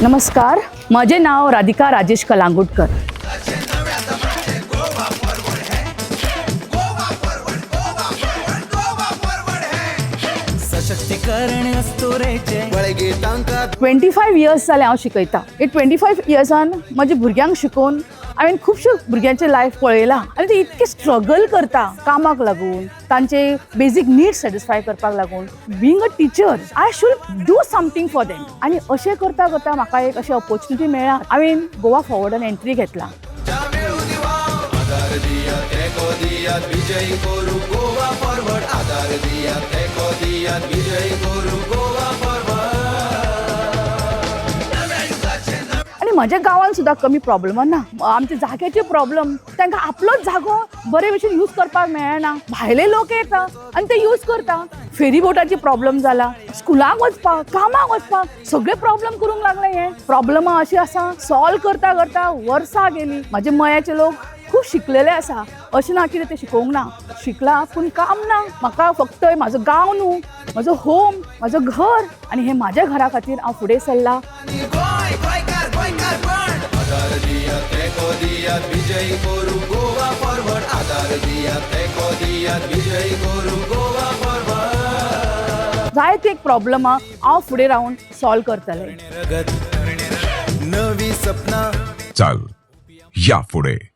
नमस्कार, माझे नाव राधिका राजेश कलांगुटकर. सशक्तीकरण असतो रे 25 इयर्स जाले हांव शिकयता. 25 इयर्सान म्हज्या भुरग्यांक शिकोवन हांवें खुबश्यो भुरग्यांचे लायफ पळयलां आनी ते इतके स्ट्रगल करता कामाक लागून, तांचे बेजीक नीड्स सॅटिस्फाय करपाक लागून. Being a teacher I should do something for them. आनी अशें करता करता म्हाका एक अशी ऑपॉर्च्युनिटी मेळ्ळा. हांवें गोवा फॉरवर्डान एंट्री घेतला. आणि माझ्या गांवांत सुद्दां कमी प्रॉब्लम ना. आमचे जाग्याचे प्रॉब्लम, तांकां आपलोच जागो बरे भशेन यूज करपाक मेळना. भायले लोक येता आनी ते यूज करता. फेरी बोटाची प्रॉब्लम जाला, स्कुलाक वचपाक, कामाक वचपाक सगळे प्रॉब्लम करूंक लागले. हे प्रॉब्लमां अशी आसा सॉल्व करता करता वर्सां गेली. म्हाजे मयाचे लोक खूब शिकलेले आसा. अशें ना की ते शिकोवंक ना, शिकला पूण काम ना. म्हाका फक्त म्हाजो गांव न्हू, म्हजो होम, म्हजो घर आनी हे म्हाज्या घरा खातीर हांव फुडें सरलां. जायते एक प्रॉब्लमां हांव फुडें रावन सॉल्व करतलें. नवी सपना चाल या पुढे.